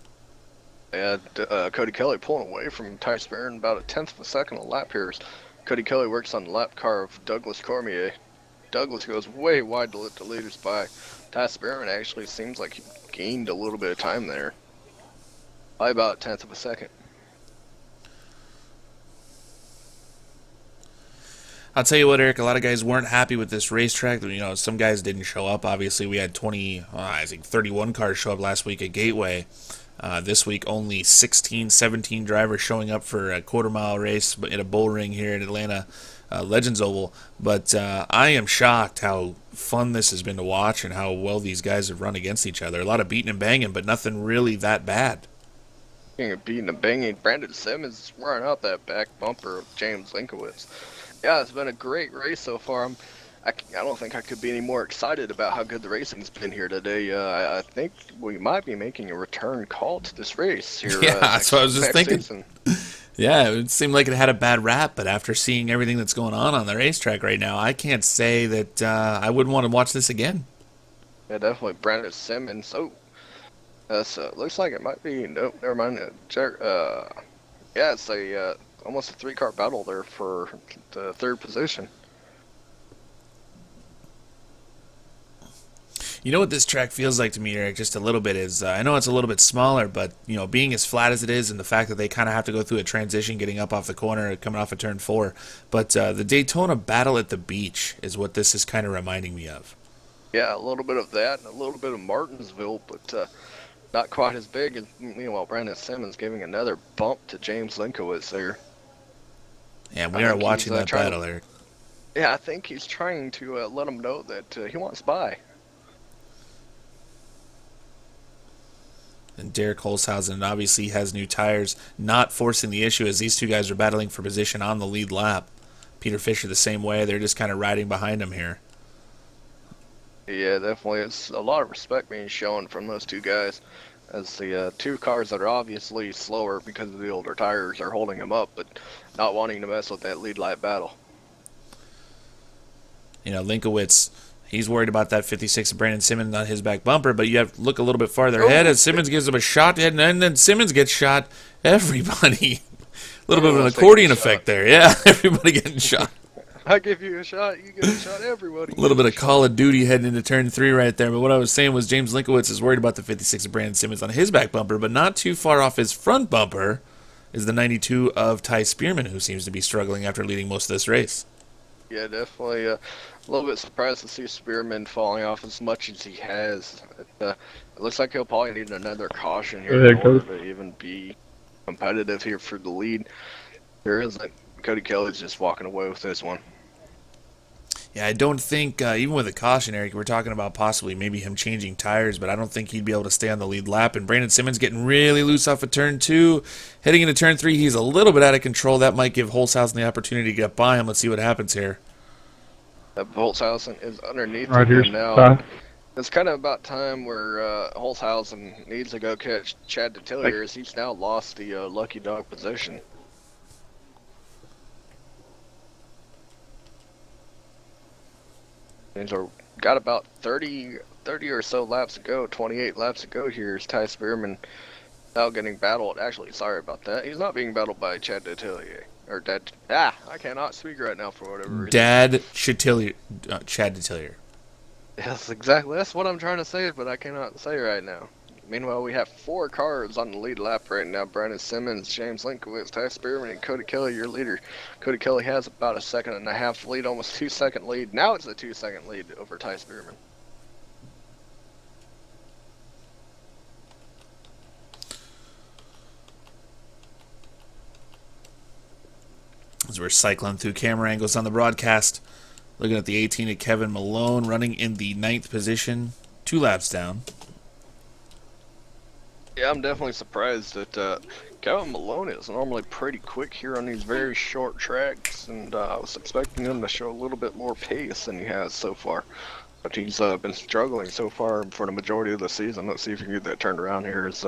Speaker 2: And Cody Kelly pulling away from Ty Spearman about 1/10 of a second a lap here. Cody Kelly works on the lap car of Douglas Cormier. Douglas goes way wide to let the leaders by. Ty Spearman actually seems like he gained a little bit of time there. By about 1/10 of a second.
Speaker 1: I'll tell you what, Eric, a lot of guys weren't happy with this racetrack. You know, some guys didn't show up. Obviously, we had 31 cars show up last week at Gateway. This week, only 16, 17 drivers showing up for a quarter-mile race in a bull ring here in Atlanta Legends Oval. But I am shocked how fun this has been to watch and how well these guys have run against each other. A lot of beating and banging, but nothing really that bad.
Speaker 2: Beating and banging, Brandon Simmons is wearing out that back bumper of James Linkowitz. Yeah, it's been a great race so far. I don't think I could be any more excited about how good the racing's been here today. I think we might be making a return call to this race here.
Speaker 1: Yeah, that's what I was just thinking.
Speaker 2: Season.
Speaker 1: Yeah, it seemed like it had a bad rap, but after seeing everything that's going on the racetrack right now, I can't say that I wouldn't want to watch this again.
Speaker 2: Yeah, definitely Brandon Simmons. So, looks like it might be. Nope, never mind. Yeah, it's almost a 3-car battle there for the 3rd position.
Speaker 1: You know what this track feels like to me, Eric, just a little bit is, I know it's a little bit smaller, but, you know, being as flat as it is and the fact that they kind of have to go through a transition getting up off the corner, coming off of turn 4, but the Daytona Battle at the Beach is what this is kind of reminding me of.
Speaker 2: Yeah, a little bit of that and a little bit of Martinsville, but not quite as big. And meanwhile, Brandon Simmons giving another bump to James Linkowitz there.
Speaker 1: Yeah, we are watching that battle, Eric.
Speaker 2: Yeah, I think he's trying to let him know that he wants by.
Speaker 1: And Derek Holzhausen obviously has new tires, not forcing the issue as these two guys are battling for position on the lead lap. Peter Fisher the same way. They're just kind of riding behind him here.
Speaker 2: Yeah, definitely. It's a lot of respect being shown from those two guys, as the 2 cars that are obviously slower because of the older tires are holding them up, but not wanting to mess with that lead lap battle.
Speaker 1: You know, Linkowitz, he's worried about that 56 of Brandon Simmons on his back bumper, but you have to look a little bit farther ahead as Simmons gives him a shot, and then Simmons gets shot. Everybody. A little bit of an accordion effect there. Yeah, everybody getting shot.
Speaker 2: I give you a shot, you get a shot, everybody.
Speaker 1: A little bit of Call of Duty heading into turn 3 right there. But what I was saying was James Linkowitz is worried about the 56 of Brandon Simmons on his back bumper, but not too far off his front bumper is the 92 of Ty Spearman, who seems to be struggling after leading most of this race.
Speaker 2: Yeah, definitely. A little bit surprised to see Spearman falling off as much as he has. It looks like he'll probably need another caution here in order to even be competitive here for the lead. There isn't. Cody Kelly's just walking away with this one.
Speaker 1: Yeah, I don't think, even with a caution, Eric, we're talking about possibly maybe him changing tires, but I don't think he'd be able to stay on the lead lap. And Brandon Simmons getting really loose off of turn 2. Heading into turn 3, he's a little bit out of control. That might give Holzhausen the opportunity to get by him. Let's see what happens here.
Speaker 2: Holzhausen is underneath
Speaker 5: Right
Speaker 2: him
Speaker 5: here,
Speaker 2: now.
Speaker 5: Ty.
Speaker 2: It's kind of about time where Holzhausen needs to go catch Chad Detillier, as he's now lost the lucky dog position. Things are got about 30 or so laps to go, 28 laps to go here. Is Ty Spearman now getting battled? Actually, sorry about that. He's not being battled by Chad Detillier. Or Dad. I cannot speak right now for whatever reason.
Speaker 1: Chad Detillier.
Speaker 2: Yes, exactly. That's what I'm trying to say, but I cannot say right now. Meanwhile, we have 4 cars on the lead lap right now. Brandon Simmons, James Linkowitz, Ty Spearman, and Cody Kelly, your leader. Cody Kelly has about a 1.5 lead, almost 2-second lead. Now it's a 2-second lead over Ty Spearman.
Speaker 1: As we're cycling through camera angles on the broadcast, looking at the 18 of Kevin Malone running in the 9th position, 2 laps down.
Speaker 2: Yeah, I'm definitely surprised that Kevin Malone is normally pretty quick here on these very short tracks, and I was expecting him to show a little bit more pace than he has so far. But he's been struggling so far for the majority of the season. Let's see if we can get that turned around here as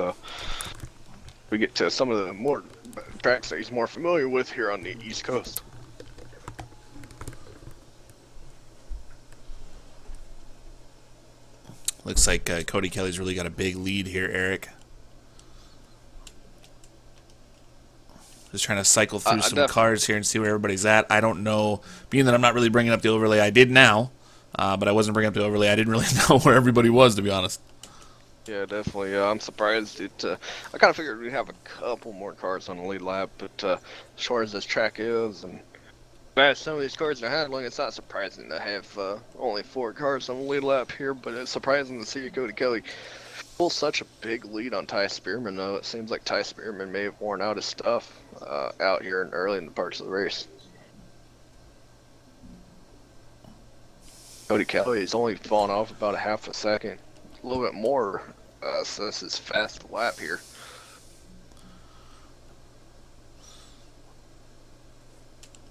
Speaker 2: we get to some of the more tracks that he's more familiar with here on the East Coast.
Speaker 1: Looks like Cody Kelly's really got a big lead here, Eric. Just trying to cycle through some cars here and see where everybody's at. I don't know, being that I'm not really bringing up the overlay. I did now, but I wasn't bringing up the overlay. I didn't really know where everybody was, to be honest. Yeah,
Speaker 2: definitely. I'm surprised. I kind of figured we'd have a couple more cars on the lead lap, but as short as this track is, and as some of these cars are handling, it's not surprising to have only 4 cars on the lead lap here, but it's surprising to see Cody Kelly pull such a big lead on Ty Spearman, though. It seems like Ty Spearman may have worn out his stuff out here and early in the parts of the race. Cody Kelly has only fallen off about a half a second, a little bit more, so this is fast lap here.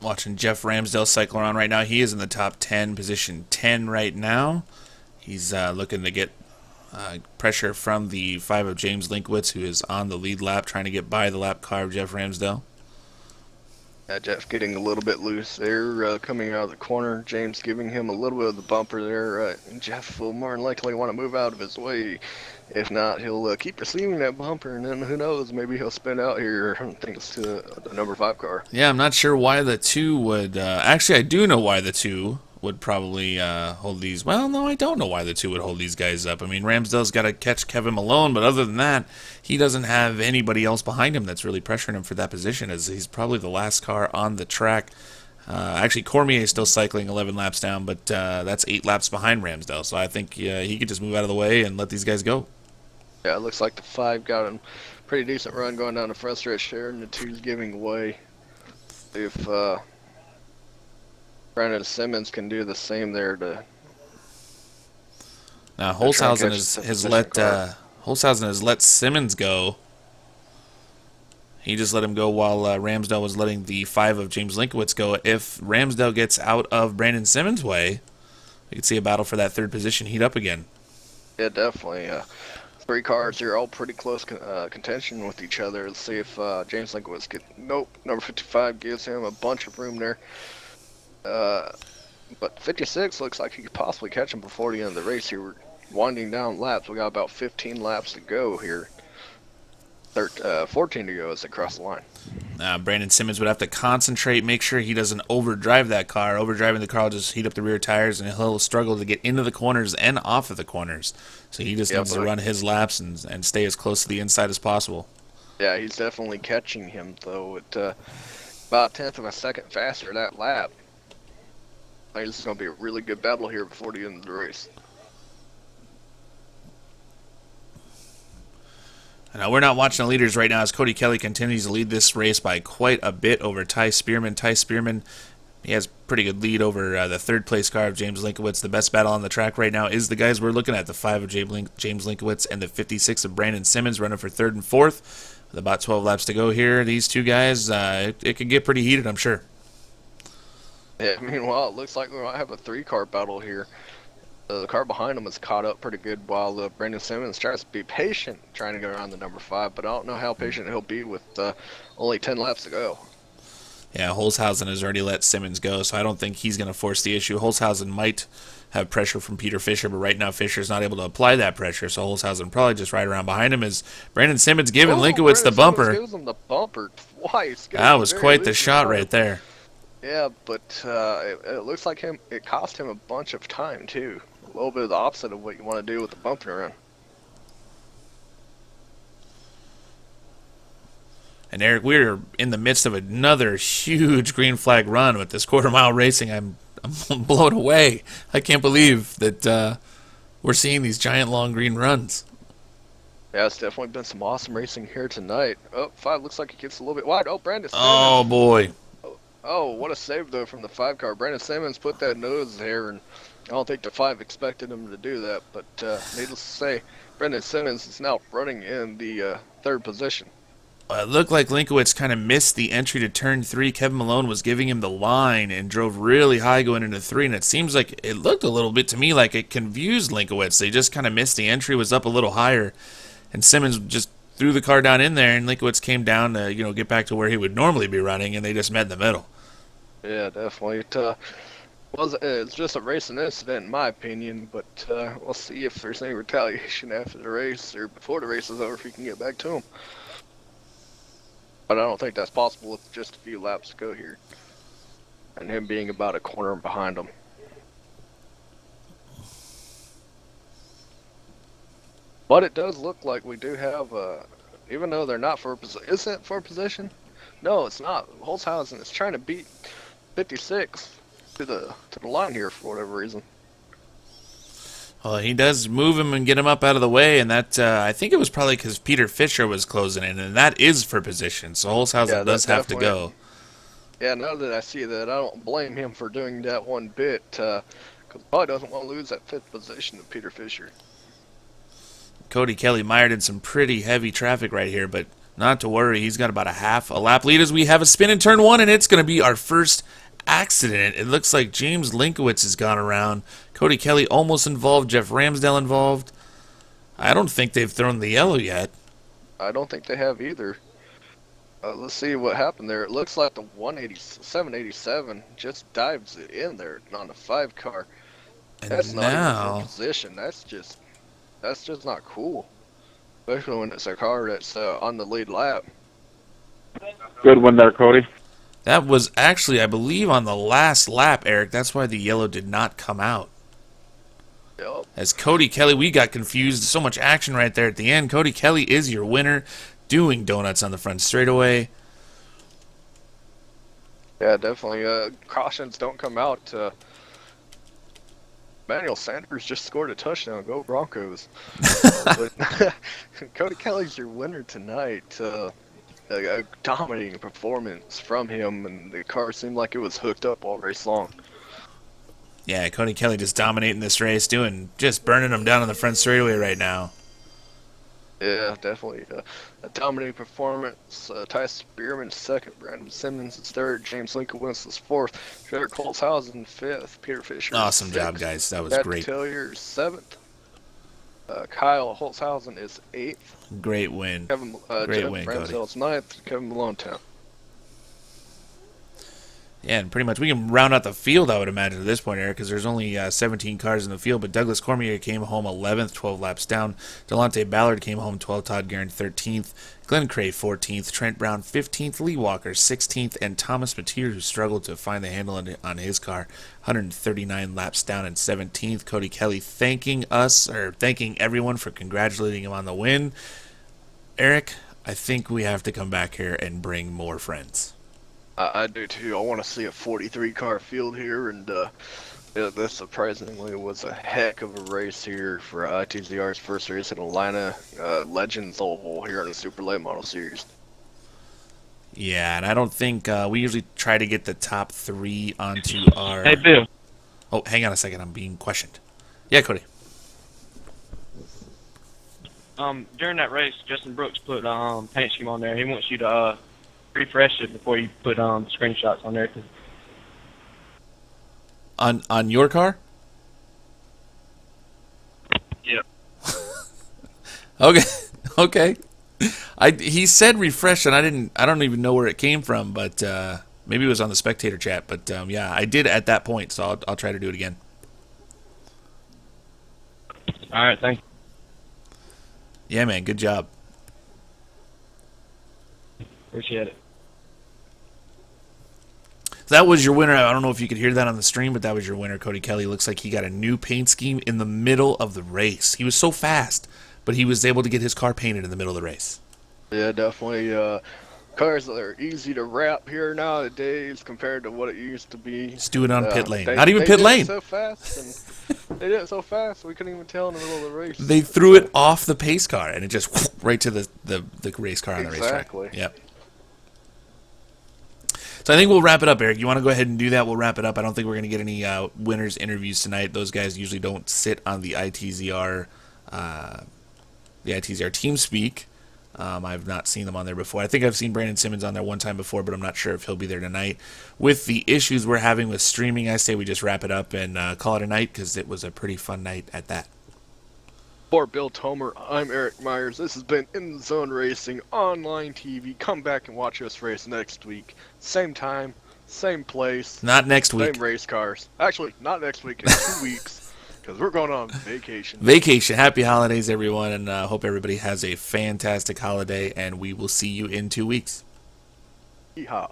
Speaker 1: Watching Jeff Ramsdale cycle around right now. He is in the top 10, position 10 right now. He's looking to get pressure from the 5 of James Linkowitz, who is on the lead lap, trying to get by the lap car of Jeff Ramsdale.
Speaker 2: Jeff getting a little bit loose there, coming out of the corner. James giving him a little bit of the bumper there. Jeff will more than likely want to move out of his way. If not, he'll keep receiving that bumper, and then who knows, maybe he'll spin out here thanks to the number 5 car.
Speaker 1: Yeah, I'm not sure why the 2 would... actually, I do know why the 2 would probably hold these... Well, no, I don't know why the 2 would hold these guys up. I mean, Ramsdale's got to catch Kevin Malone, but other than that, he doesn't have anybody else behind him that's really pressuring him for that position, as he's probably the last car on the track. Actually, Cormier is still cycling 11 laps down, but that's 8 laps behind Ramsdale, so I think he could just move out of the way and let these guys go.
Speaker 2: Yeah, it looks like the 5 got a pretty decent run going down the front stretch there, and the 2's giving way. If Brandon Simmons can do the same there to...
Speaker 1: Now, Holshausen has let Simmons go. He just let him go while Ramsdale was letting the 5 of James Linkowitz go. If Ramsdale gets out of Brandon Simmons' way, we could see a battle for that 3rd position heat up again.
Speaker 2: Yeah, definitely. 3 cars here, all pretty close contention with each other. Let's see if James Linkowitz gets... Nope, number 55 gives him a bunch of room there. But 56 looks like he could possibly catch him before the end of the race here. We're winding down laps. We got about 15 laps to go here. 14 to go as they cross the line.
Speaker 1: Brandon Simmons would have to concentrate, make sure he doesn't overdrive that car. Overdriving the car will just heat up the rear tires, and he'll struggle to get into the corners and off of the corners. So he just needs to run his laps and stay as close to the inside as possible.
Speaker 2: Yeah, he's definitely catching him, though, at about 1/10 of a second faster that lap. I think this is going to be a really good battle here before the end of the race.
Speaker 1: Now, we're not watching the leaders right now as Cody Kelly continues to lead this race by quite a bit over Ty Spearman. Ty Spearman, he has pretty good lead over the 3rd place car of James Linkowitz. The best battle on the track right now is the guys we're looking at, the 5 of James Linkowitz and the 56 of Brandon Simmons, running for 3rd and 4th. With about 12 laps to go here, these 2 guys, it could get pretty heated, I'm sure.
Speaker 2: Yeah, meanwhile, it looks like we might have a 3-car battle here. The car behind him is caught up pretty good while Brandon Simmons tries to be patient trying to go around the number 5, but I don't know how patient he'll be with only 10 laps to go.
Speaker 1: Yeah, Holzhausen has already let Simmons go, so I don't think he's going to force the issue. Holzhausen might have pressure from Peter Fisher, but right now Fisher's not able to apply that pressure, so Holzhausen probably just right around behind him as Brandon Simmons giving Linkowitz the
Speaker 2: Brandon Simmons
Speaker 1: bumper.
Speaker 2: gives him the bumper twice.
Speaker 1: That was quite the shot right there.
Speaker 2: Yeah, but it looks like it cost him a bunch of time, too. A little bit of the opposite of what you want to do with the bumping around.
Speaker 1: And Eric, we're in the midst of another huge green flag run with this quarter-mile racing. I'm blown away. I can't believe that we're seeing these giant long green runs.
Speaker 2: Yeah, it's definitely been some awesome racing here tonight. Oh, 5 looks like it gets a little bit wide. Oh, Brandon Simmons.
Speaker 1: Oh, boy.
Speaker 2: Oh, what a save, though, from the 5 car. Brandon Simmons put that nose there, and I don't think the 5 expected him to do that. But needless to say, Brandon Simmons is now running in the 3rd position.
Speaker 1: It looked like Linkowitz kind of missed the entry to turn 3. Kevin Malone was giving him the line and drove really high going into 3, and it seems like it looked a little bit to me like it confused Linkowitz. They just kind of missed the entry, was up a little higher, and Simmons just threw the car down in there, and Linkowitz came down to get back to where he would normally be running, and they just met in the middle.
Speaker 2: Yeah, definitely. It's just a racing incident, in my opinion, but we'll see if there's any retaliation after the race or before the race is over if he can get back to him. But I don't think that's possible with just a few laps to go here. And him being about a corner behind him. But it does look like we do have, even though they're not for position, is it for position? No, it's not. Holzhausen is trying to beat 56 to the line here for whatever reason.
Speaker 1: Well, he does move him and get him up out of the way, and that I think it was probably because Peter Fisher was closing in, and that is for position, so Holzhausen does have to go.
Speaker 2: Yeah, now that I see that, I don't blame him for doing that one bit, because probably doesn't want to lose that 5th position to Peter Fisher.
Speaker 1: Cody Kelly mired in some pretty heavy traffic right here, but not to worry. He's got about a lap lead as we have a spin in turn 1, and it's going to be our first accident. It looks like James Linkowitz has gone around. Cody Kelly almost involved. Jeff Ramsdale involved. I don't think they've thrown the yellow yet.
Speaker 2: I don't think they have either. Let's see what happened there. It looks like the 787 just dives it in there on the 5 car.
Speaker 1: And
Speaker 2: that's
Speaker 1: now,
Speaker 2: not even for position. That's just not cool. Especially when it's a car that's on the lead lap.
Speaker 3: Good one there, Cody.
Speaker 1: that was actually, I believe, on the last lap, Eric. That's why the yellow did not come out.
Speaker 2: Yep.
Speaker 1: As Cody Kelly, we got confused. So much action right there at the end. Cody Kelly is your winner, doing donuts on the front straightaway.
Speaker 2: Yeah, definitely. Cautions don't come out. Manuel Sanders just scored a touchdown. Go Broncos. But Cody Kelly's your winner tonight. A dominating performance from him, and the car seemed like it was hooked up all race long.
Speaker 1: Yeah, Cody Kelly just dominating this race, just burning them down on the front straightaway right now.
Speaker 2: Yeah, definitely. A dominating performance. Ty Spearman second, Brandon Simmons is third, James Linkowitz is fourth, Trevor Holzhausen fifth, Peter Fisher
Speaker 1: Awesome
Speaker 2: sixth,
Speaker 1: job, guys. That was
Speaker 2: Matt
Speaker 1: great.
Speaker 2: Tillier seventh, Kyle Holzhausen is eighth,
Speaker 1: Great win.
Speaker 2: Kevin
Speaker 1: Great
Speaker 2: Jeff
Speaker 1: win, Cody.
Speaker 2: Ramsdale's ninth, Kevin Malone 10th.
Speaker 1: Yeah, and pretty much we can round out the field, I would imagine, at this point, Eric, because there's only 17 cars in the field. But Douglas Cormier came home 11th, 12 laps down. Delonte Ballard came home 12th, Todd Guerin 13th, Glenn Cray 14th, Trent Brown 15th, Lee Walker 16th, and Thomas Mateer, who struggled to find the handle on his car, 139 laps down in 17th. Cody Kelly thanking everyone for congratulating him on the win. Eric, I think we have to come back here and bring more friends.
Speaker 2: I do too. I want to see a 43 car field here, and this surprisingly was a heck of a race here for ITZR's first race in Atlanta Legends Oval here in the Super Late Model Series.
Speaker 1: Yeah, and I don't think we usually try to get the top three onto our...
Speaker 5: Hey, Bill.
Speaker 1: Oh, hang on a second. I'm being questioned. Yeah, Cody.
Speaker 5: During that race, Justin Brooks put paint scheme on there. He wants you to refresh it before you put screenshots on there.
Speaker 1: On your car?
Speaker 5: Yep.
Speaker 1: Okay. Okay. He said refresh, and I don't even know where it came from, but Maybe it was on the spectator chat, but yeah, I did at that point, so I'll try to do it again.
Speaker 5: All right, thank you.
Speaker 1: Yeah, man, good job.
Speaker 5: Appreciate it.
Speaker 1: That was your winner. I don't know if you could hear that on the stream, but that was your winner, Cody Kelly. Looks like he got a new paint scheme in the middle of the race. He was so fast, but he was able to get his car painted in the middle of the race.
Speaker 2: Yeah, definitely. Cars that are easy to wrap here nowadays compared to what it used to be.
Speaker 1: Just do it on pit lane.
Speaker 2: They,
Speaker 1: Not even
Speaker 2: they
Speaker 1: pit
Speaker 2: did
Speaker 1: lane.
Speaker 2: It so fast, and they did it so fast we couldn't even tell in the middle of the race.
Speaker 1: They threw it off the pace car, and it just right to the race car on the racetrack.
Speaker 2: Exactly.
Speaker 1: Yep. So I think we'll wrap it up, Eric. You want to go ahead and do that? We'll wrap it up. I don't think we're going to get any winners interviews tonight. Those guys usually don't sit on the ITZR TeamSpeak. I've not seen them on there before. I think I've seen Brandon Simmons on there one time before, but I'm not sure if he'll be there tonight. With the issues we're having with streaming, I say we just wrap it up and call it a night because it was a pretty fun night at that.
Speaker 2: For Bill Tomer, I'm Eric Myers. This has been In the Zone Racing Online TV. Come back and watch us race next week. Same time, same place.
Speaker 1: Not next week.
Speaker 2: Same race cars. Actually, not next week, in 2 weeks. Because we're going on vacation.
Speaker 1: Vacation. Happy holidays, everyone, and hope everybody has a fantastic holiday, and we will see you in 2 weeks.
Speaker 2: Yeehaw.